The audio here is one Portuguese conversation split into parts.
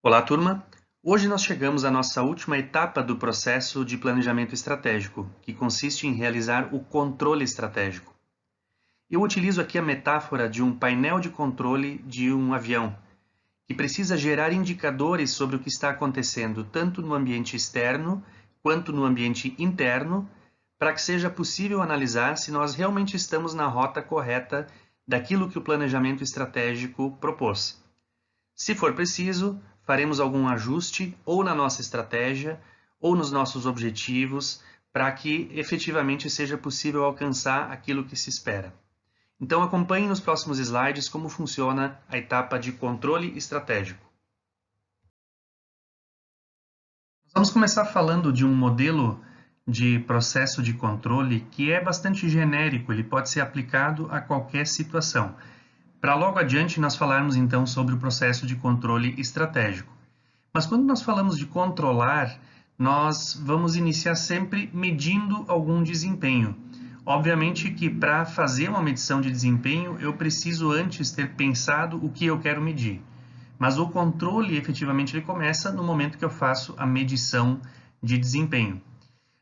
Olá, turma! Hoje nós chegamos à nossa última etapa do processo de planejamento estratégico, que consiste em realizar o controle estratégico. Eu utilizo aqui a metáfora de um painel de controle de um avião, que precisa gerar indicadores sobre o que está acontecendo tanto no ambiente externo quanto no ambiente interno, para que seja possível analisar se nós realmente estamos na rota correta daquilo que o planejamento estratégico propôs. Se for preciso, faremos algum ajuste ou na nossa estratégia ou nos nossos objetivos para que efetivamente seja possível alcançar aquilo que se espera. Então acompanhe nos próximos slides como funciona a etapa de controle estratégico. Vamos começar falando de um modelo de processo de controle que é bastante genérico, ele pode ser aplicado a qualquer situação. Para logo adiante nós falarmos então sobre o processo de controle estratégico. Mas quando nós falamos de controlar, nós vamos iniciar sempre medindo algum desempenho. Obviamente que para fazer uma medição de desempenho, eu preciso antes ter pensado o que eu quero medir. Mas o controle, efetivamente, ele começa no momento que eu faço a medição de desempenho.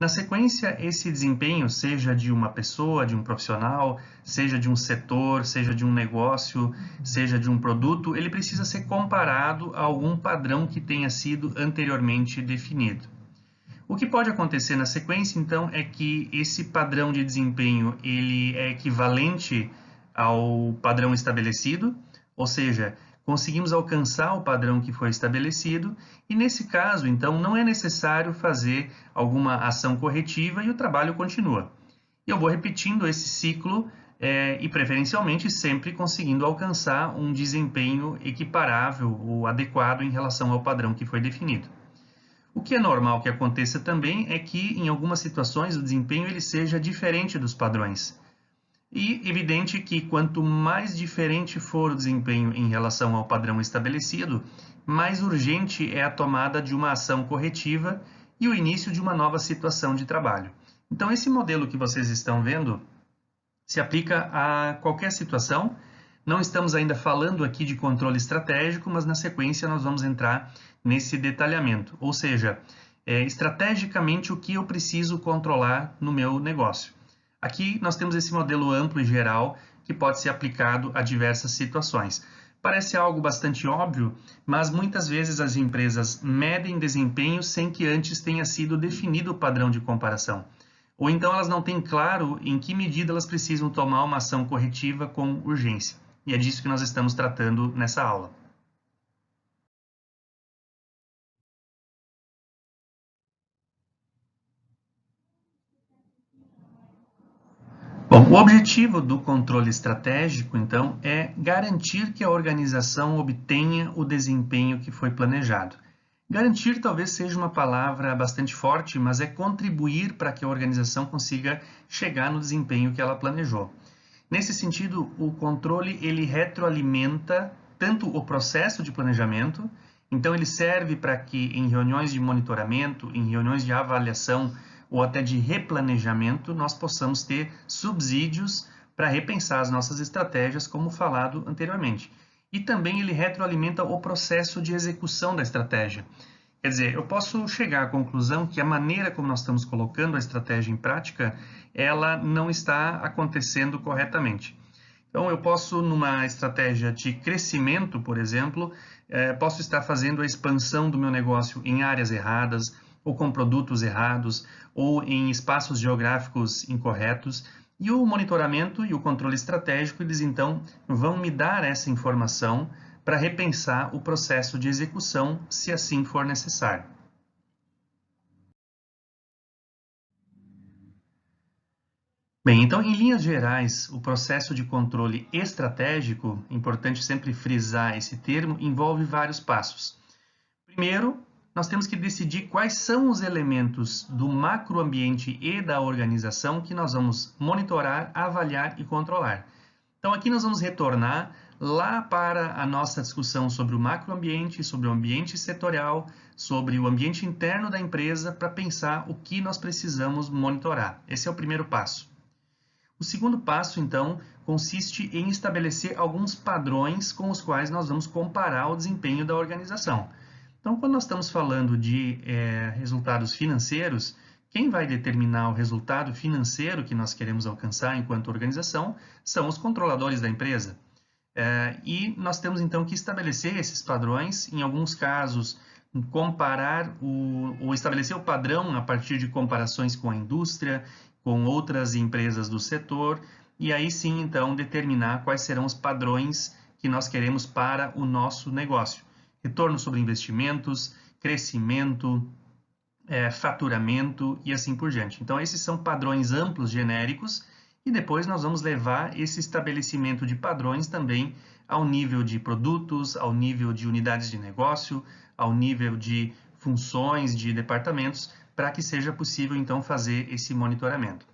Na sequência, esse desempenho, seja de uma pessoa, de um profissional, seja de um setor, seja de um negócio, seja de um produto, ele precisa ser comparado a algum padrão que tenha sido anteriormente definido. O que pode acontecer na sequência, então, é que esse padrão de desempenho ele é equivalente ao padrão estabelecido, ou seja, conseguimos alcançar o padrão que foi estabelecido, e nesse caso, então, não é necessário fazer alguma ação corretiva e o trabalho continua. Eu vou repetindo esse ciclo e, preferencialmente, sempre conseguindo alcançar um desempenho equiparável ou adequado em relação ao padrão que foi definido. O que é normal que aconteça também é que, em algumas situações, o desempenho ele seja diferente dos padrões. E evidente que quanto mais diferente for o desempenho em relação ao padrão estabelecido, mais urgente é a tomada de uma ação corretiva e o início de uma nova situação de trabalho. Então, esse modelo que vocês estão vendo se aplica a qualquer situação. Não estamos ainda falando aqui de controle estratégico, mas na sequência nós vamos entrar nesse detalhamento. Ou seja, estrategicamente o que eu preciso controlar no meu negócio. Aqui nós temos esse modelo amplo e geral que pode ser aplicado a diversas situações. Parece algo bastante óbvio, mas muitas vezes as empresas medem desempenho sem que antes tenha sido definido o padrão de comparação. Ou então elas não têm claro em que medida elas precisam tomar uma ação corretiva com urgência. E é disso que nós estamos tratando nessa aula. Bom, o objetivo do controle estratégico, então, é garantir que a organização obtenha o desempenho que foi planejado. Garantir talvez seja uma palavra bastante forte, mas é contribuir para que a organização consiga chegar no desempenho que ela planejou. Nesse sentido, o controle ele retroalimenta tanto o processo de planejamento, então ele serve para que em reuniões de monitoramento, em reuniões de avaliação ou até de replanejamento, nós possamos ter subsídios para repensar as nossas estratégias, como falado anteriormente. E também ele retroalimenta o processo de execução da estratégia. Quer dizer, eu posso chegar à conclusão que a maneira como nós estamos colocando a estratégia em prática, ela não está acontecendo corretamente. Então, eu posso, numa estratégia de crescimento, por exemplo, posso estar fazendo a expansão do meu negócio em áreas erradas, ou com produtos errados, ou em espaços geográficos incorretos, e o monitoramento e o controle estratégico, eles então vão me dar essa informação para repensar o processo de execução, se assim for necessário. Bem, então, em linhas gerais, o processo de controle estratégico, importante sempre frisar esse termo, envolve vários passos. Primeiro, nós temos que decidir quais são os elementos do macroambiente e da organização que nós vamos monitorar, avaliar e controlar. Então, aqui nós vamos retornar lá para a nossa discussão sobre o macroambiente, sobre o ambiente setorial, sobre o ambiente interno da empresa, para pensar o que nós precisamos monitorar. Esse é o primeiro passo. O segundo passo, então, consiste em estabelecer alguns padrões com os quais nós vamos comparar o desempenho da organização. Então, quando nós estamos falando de resultados financeiros, quem vai determinar o resultado financeiro que nós queremos alcançar enquanto organização são os controladores da empresa. E nós temos então que estabelecer esses padrões, em alguns casos, comparar ou estabelecer o padrão a partir de comparações com a indústria, com outras empresas do setor, e aí sim então determinar quais serão os padrões que nós queremos para o nosso negócio. Retorno sobre investimentos, crescimento, faturamento e assim por diante. Então, esses são padrões amplos, genéricos, e depois nós vamos levar esse estabelecimento de padrões também ao nível de produtos, ao nível de unidades de negócio, ao nível de funções, de departamentos, para que seja possível então fazer esse monitoramento.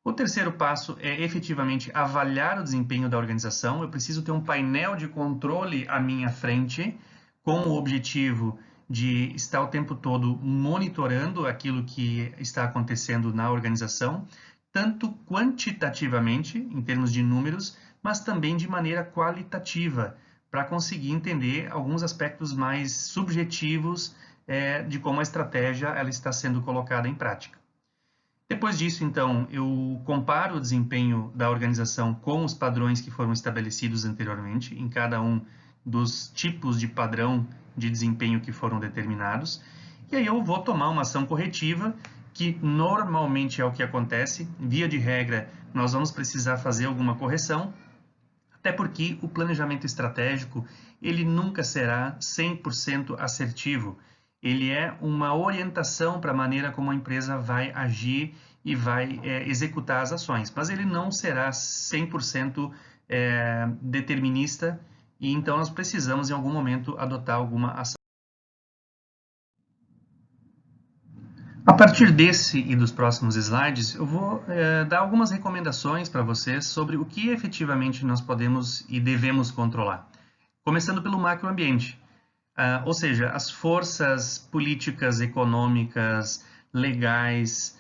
O terceiro passo é efetivamente avaliar o desempenho da organização. Eu preciso ter um painel de controle à minha frente, com o objetivo de estar o tempo todo monitorando aquilo que está acontecendo na organização, tanto quantitativamente, em termos de números, mas também de maneira qualitativa, para conseguir entender alguns aspectos mais subjetivos de como a estratégia ela está sendo colocada em prática. Depois disso, então, eu comparo o desempenho da organização com os padrões que foram estabelecidos anteriormente, em cada um dos tipos de padrão de desempenho que foram determinados, e aí eu vou tomar uma ação corretiva, que normalmente é o que acontece. Via de regra, nós vamos precisar fazer alguma correção, até porque o planejamento estratégico, ele nunca será 100% assertivo. Ele é uma orientação para a maneira como a empresa vai agir e vai executar as ações, mas ele não será 100% determinista, e então nós precisamos em algum momento adotar alguma ação. A partir desse e dos próximos slides, eu vou dar algumas recomendações para vocês sobre o que efetivamente nós podemos e devemos controlar. Começando pelo macroambiente, ou seja, as forças políticas, econômicas, legais,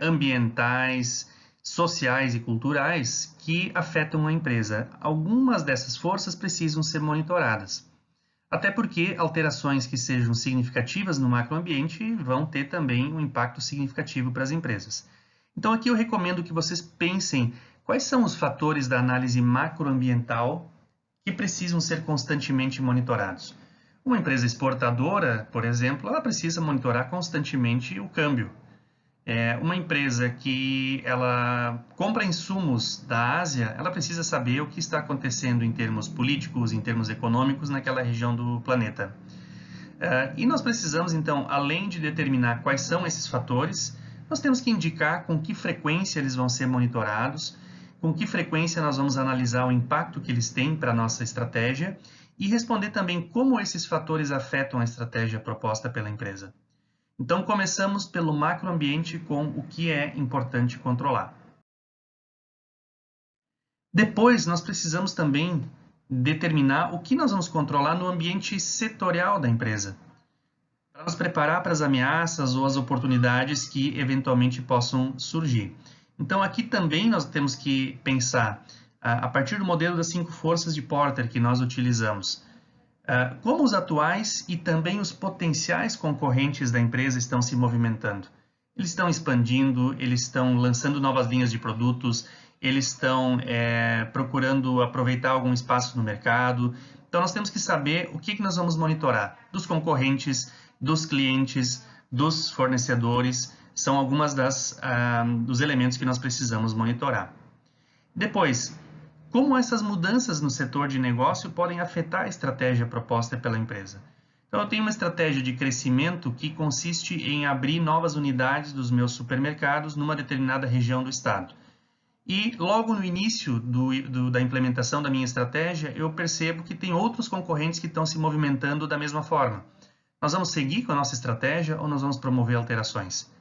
ambientais, sociais e culturais que afetam a empresa. Algumas dessas forças precisam ser monitoradas. Até porque alterações que sejam significativas no macroambiente vão ter também um impacto significativo para as empresas. Então aqui eu recomendo que vocês pensem quais são os fatores da análise macroambiental que precisam ser constantemente monitorados. Uma empresa exportadora, por exemplo, ela precisa monitorar constantemente o câmbio. Uma empresa que ela compra insumos da Ásia, ela precisa saber o que está acontecendo em termos políticos, em termos econômicos naquela região do planeta. E nós precisamos, então, além de determinar quais são esses fatores, nós temos que indicar com que frequência eles vão ser monitorados, com que frequência nós vamos analisar o impacto que eles têm para a nossa estratégia e responder também como esses fatores afetam a estratégia proposta pela empresa. Então, começamos pelo macroambiente com o que é importante controlar. Depois, nós precisamos também determinar o que nós vamos controlar no ambiente setorial da empresa, para nos preparar para as ameaças ou as oportunidades que eventualmente possam surgir. Então, aqui também nós temos que pensar, a partir do modelo das 5 forças de Porter que nós utilizamos, como os atuais e também os potenciais concorrentes da empresa estão se movimentando. Eles estão expandindo, eles estão lançando novas linhas de produtos, eles estão procurando aproveitar algum espaço no mercado. Então, nós temos que saber o que nós vamos monitorar dos concorrentes, dos clientes, dos fornecedores, são algumas dos elementos que nós precisamos monitorar. Depois, como essas mudanças no setor de negócio podem afetar a estratégia proposta pela empresa. Então, eu tenho uma estratégia de crescimento que consiste em abrir novas unidades dos meus supermercados numa determinada região do estado. E logo no início da implementação da minha estratégia, eu percebo que tem outros concorrentes que estão se movimentando da mesma forma. Nós vamos seguir com a nossa estratégia ou nós vamos promover alterações?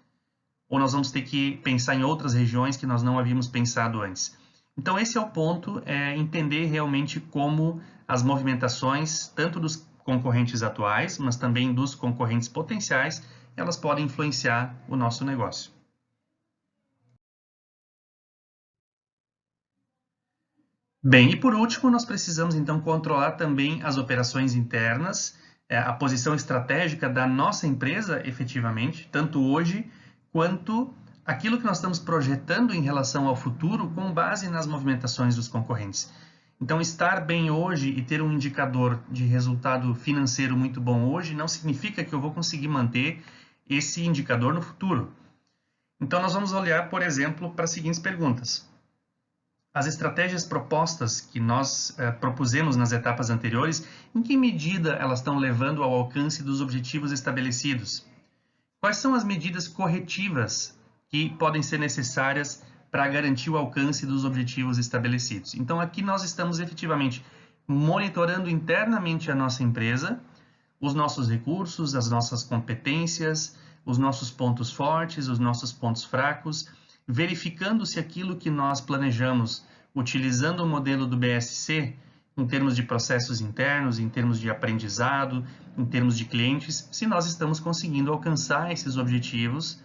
Ou nós vamos ter que pensar em outras regiões que nós não havíamos pensado antes? Então, esse é o ponto, entender realmente como as movimentações, tanto dos concorrentes atuais, mas também dos concorrentes potenciais, elas podem influenciar o nosso negócio. Bem, e por último, nós precisamos então controlar também as operações internas, a posição estratégica da nossa empresa, efetivamente, tanto hoje quanto aquilo que nós estamos projetando em relação ao futuro com base nas movimentações dos concorrentes. Então, estar bem hoje e ter um indicador de resultado financeiro muito bom hoje não significa que eu vou conseguir manter esse indicador no futuro. Então, nós vamos olhar, por exemplo, para as seguintes perguntas. As estratégias propostas que nós propusemos nas etapas anteriores, em que medida elas estão levando ao alcance dos objetivos estabelecidos? Quais são as medidas corretivas que podem ser necessárias para garantir o alcance dos objetivos estabelecidos? Então, aqui nós estamos efetivamente monitorando internamente a nossa empresa, os nossos recursos, as nossas competências, os nossos pontos fortes, os nossos pontos fracos, verificando se aquilo que nós planejamos, utilizando o modelo do BSC, em termos de processos internos, em termos de aprendizado, em termos de clientes, se nós estamos conseguindo alcançar esses objetivos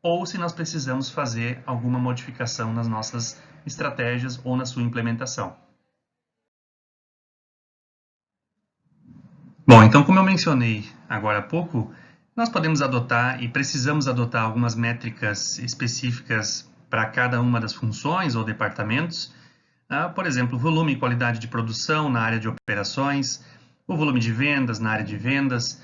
ou se nós precisamos fazer alguma modificação nas nossas estratégias ou na sua implementação. Bom, então como eu mencionei agora há pouco, nós podemos adotar e precisamos adotar algumas métricas específicas para cada uma das funções ou departamentos. Por exemplo, volume e qualidade de produção na área de operações, o volume de vendas na área de vendas,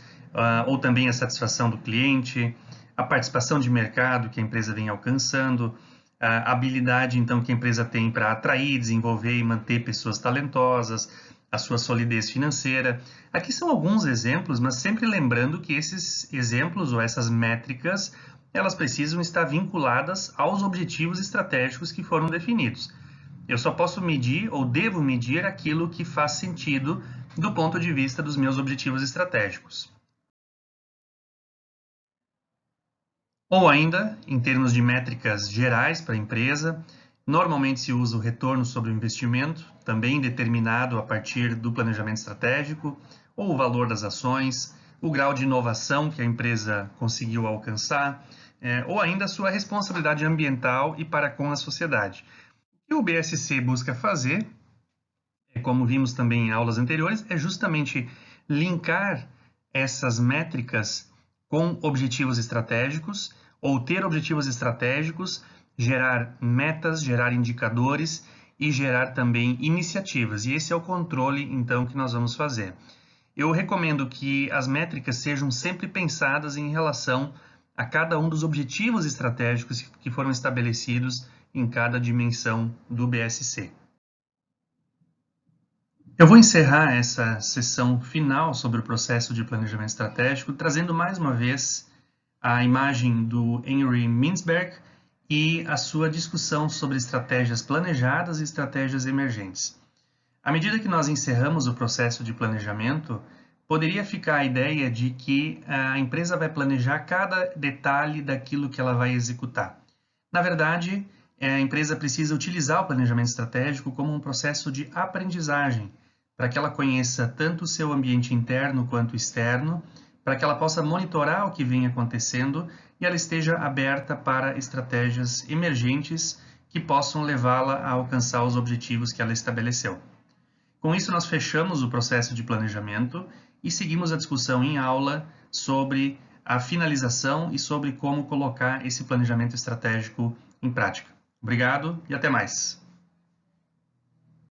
ou também a satisfação do cliente, a participação de mercado que a empresa vem alcançando, a habilidade então que a empresa tem para atrair, desenvolver e manter pessoas talentosas, a sua solidez financeira. Aqui são alguns exemplos, mas sempre lembrando que esses exemplos ou essas métricas, elas precisam estar vinculadas aos objetivos estratégicos que foram definidos. Eu só posso medir ou devo medir aquilo que faz sentido do ponto de vista dos meus objetivos estratégicos. Ou ainda, em termos de métricas gerais para a empresa, normalmente se usa o retorno sobre o investimento, também determinado a partir do planejamento estratégico, ou o valor das ações, o grau de inovação que a empresa conseguiu alcançar, ou ainda a sua responsabilidade ambiental e para com a sociedade. O que o BSC busca fazer, como vimos também em aulas anteriores, é justamente linkar essas métricas com objetivos estratégicos, ou ter objetivos estratégicos, gerar metas, gerar indicadores e gerar também iniciativas. E esse é o controle, então, que nós vamos fazer. Eu recomendo que as métricas sejam sempre pensadas em relação a cada um dos objetivos estratégicos que foram estabelecidos em cada dimensão do BSC. Eu vou encerrar essa sessão final sobre o processo de planejamento estratégico, trazendo mais uma vez a imagem do Henry Mintzberg e a sua discussão sobre estratégias planejadas e estratégias emergentes. À medida que nós encerramos o processo de planejamento, poderia ficar a ideia de que a empresa vai planejar cada detalhe daquilo que ela vai executar. Na verdade, a empresa precisa utilizar o planejamento estratégico como um processo de aprendizagem, para que ela conheça tanto o seu ambiente interno quanto externo, para que ela possa monitorar o que vem acontecendo e ela esteja aberta para estratégias emergentes que possam levá-la a alcançar os objetivos que ela estabeleceu. Com isso, nós fechamos o processo de planejamento e seguimos a discussão em aula sobre a finalização e sobre como colocar esse planejamento estratégico em prática. Obrigado e até mais!